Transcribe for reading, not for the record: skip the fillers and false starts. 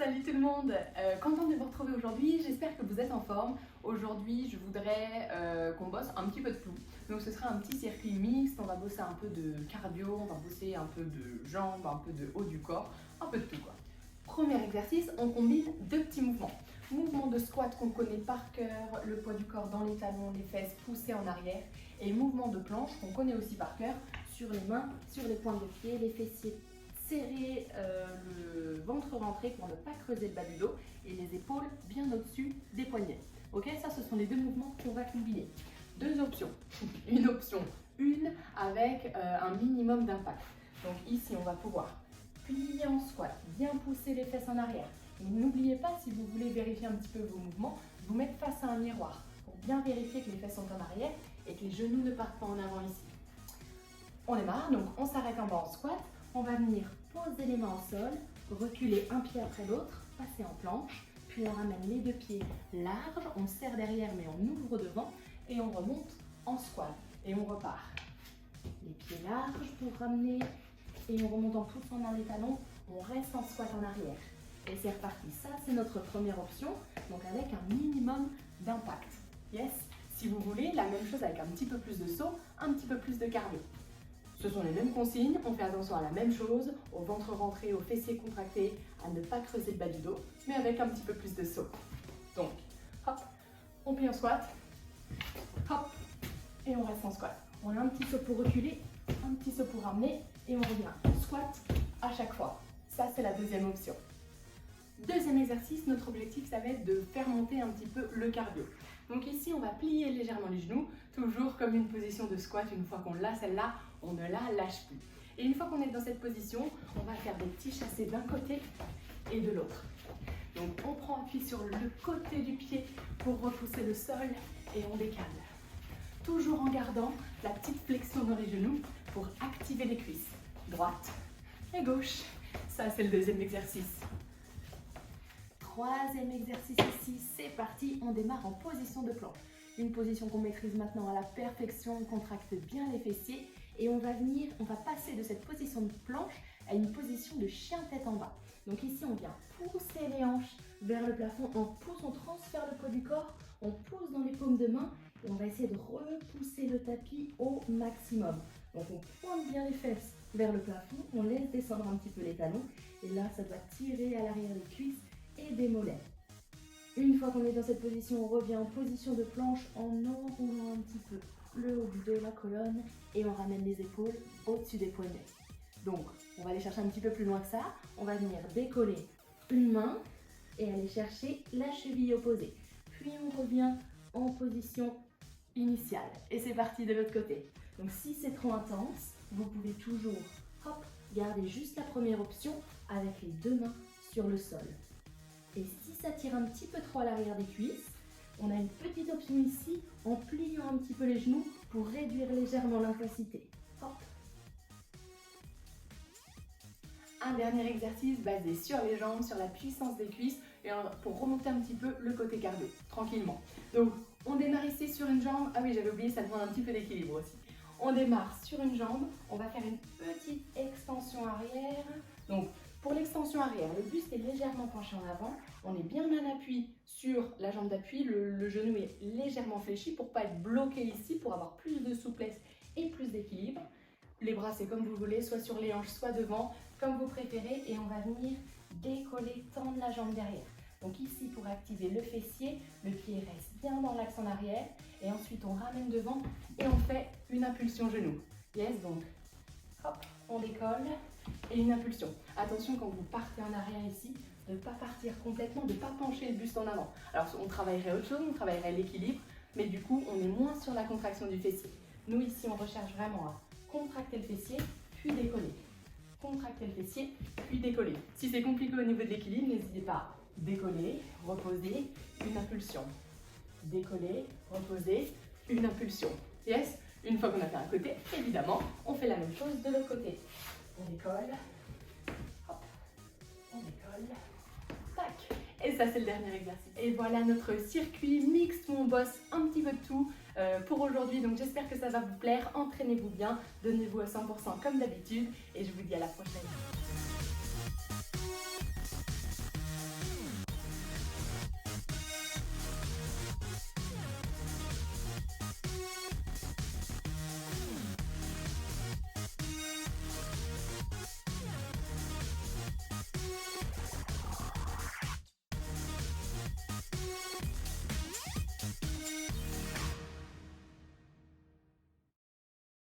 Salut tout le monde, contente de vous retrouver aujourd'hui, j'espère que vous êtes en forme. Aujourd'hui je voudrais qu'on bosse un petit peu de tout. Donc ce sera un petit circuit mixte, on va bosser un peu de cardio, on va bosser un peu de jambes, un peu de haut du corps, un peu de tout quoi. Premier exercice, on combine deux petits mouvements. Mouvement de squat qu'on connaît par cœur, le poids du corps dans les talons, les fesses poussées en arrière. Et mouvement de planche qu'on connaît aussi par cœur, sur les mains, sur les pointes de pied, les fessiers serrer le ventre rentré pour ne pas creuser le bas du dos et les épaules bien au-dessus des poignets. Ok, ça ce sont les deux mouvements qu'on va combiner. Deux options. Une option 1 avec un minimum d'impact. Donc ici on va pouvoir plier en squat, bien pousser les fesses en arrière. N'oubliez pas, si vous voulez vérifier un petit peu vos mouvements, vous mettre face à un miroir pour bien vérifier que les fesses sont en arrière et que les genoux ne partent pas en avant ici. On démarre, donc on s'arrête en bas en squat. On va venir poser les mains au sol, reculer un pied après l'autre, passer en planche, puis on ramène les deux pieds larges, on serre derrière mais on ouvre devant et on remonte en squat et on repart. Les pieds larges pour ramener et on remonte en poussant dans les talons, on reste en squat en arrière. Et c'est reparti, ça c'est notre première option, donc avec un minimum d'impact. Yes, si vous voulez, la même chose avec un petit peu plus de saut, un petit peu plus de cardio. Ce sont les mêmes consignes, on fait attention à la même chose, au ventre rentré, aux fessiers contractés, à ne pas creuser le bas du dos, mais avec un petit peu plus de saut. Donc, hop, on plie en squat, hop, et on reste en squat. On a un petit saut pour reculer, un petit saut pour ramener, et on revient en squat à chaque fois. Ça, c'est la deuxième option. Deuxième exercice, notre objectif, ça va être de faire monter un petit peu le cardio. Donc ici, on va plier légèrement les genoux, toujours comme une position de squat. Une fois qu'on l'a celle-là, on ne la lâche plus. Et une fois qu'on est dans cette position, on va faire des petits chassés d'un côté et de l'autre. Donc on prend appui sur le côté du pied pour repousser le sol et on décale. Toujours en gardant la petite flexion dans les genoux pour activer les cuisses. Droite et gauche. Ça, c'est le deuxième exercice. Troisième exercice ici, c'est parti, on démarre en position de planche. Une position qu'on maîtrise maintenant à la perfection, on contracte bien les fessiers et on va passer de cette position de planche à une position de chien tête en bas. Donc ici on vient pousser les hanches vers le plafond, on transfère le poids du corps, on pousse dans les paumes de main et on va essayer de repousser le tapis au maximum. Donc on pointe bien les fesses vers le plafond, on laisse descendre un petit peu les talons et là ça doit tirer à l'arrière des cuisses et des mollets. Une fois qu'on est dans cette position, on revient en position de planche en enroulant un petit peu le haut du dos, la colonne et on ramène les épaules au-dessus des poignets. Donc, on va aller chercher un petit peu plus loin que ça. On va venir décoller une main et aller chercher la cheville opposée. Puis on revient en position initiale et c'est parti de l'autre côté. Donc, si c'est trop intense, vous pouvez toujours garder juste la première option avec les deux mains sur le sol. Et si ça tire un petit peu trop à l'arrière des cuisses, on a une petite option ici en pliant un petit peu les genoux pour réduire légèrement l'intensité. Hop. Un dernier exercice basé sur les jambes, sur la puissance des cuisses et pour remonter un petit peu le côté cardio, tranquillement. Donc on démarre ici sur une jambe. Ah oui, j'avais oublié, ça demande un petit peu d'équilibre aussi. On démarre sur une jambe, on va faire une petite extension arrière. Donc pour l'extension arrière, le buste est légèrement penché en avant. On est bien en appui sur la jambe d'appui. Le genou est légèrement fléchi pour ne pas être bloqué ici, pour avoir plus de souplesse et plus d'équilibre. Les bras, c'est comme vous voulez, soit sur les hanches, soit devant, comme vous préférez. Et on va venir décoller, tendre la jambe derrière. Donc ici, pour activer le fessier, le pied reste bien dans l'axe en arrière. Et ensuite, on ramène devant et on fait une impulsion genou. Yes, donc hop, on décolle. Et une impulsion. Attention quand vous partez en arrière ici, de ne pas partir complètement, de ne pas pencher le buste en avant. Alors on travaillerait autre chose, on travaillerait l'équilibre, mais du coup on est moins sur la contraction du fessier. Nous ici on recherche vraiment à contracter le fessier, puis décoller. Contracter le fessier, puis décoller. Si c'est compliqué au niveau de l'équilibre, n'hésitez pas à décoller, reposer, une impulsion. Décoller, reposer, une impulsion. Yes? Une fois qu'on a fait un côté, évidemment, on fait la même chose de l'autre côté. On décolle, hop, on décolle, tac. Et ça, c'est le dernier exercice. Et voilà notre circuit mixte où on bosse un petit peu de tout pour aujourd'hui. Donc, j'espère que ça va vous plaire. Entraînez-vous bien, donnez-vous à 100% comme d'habitude. Et je vous dis à la prochaine.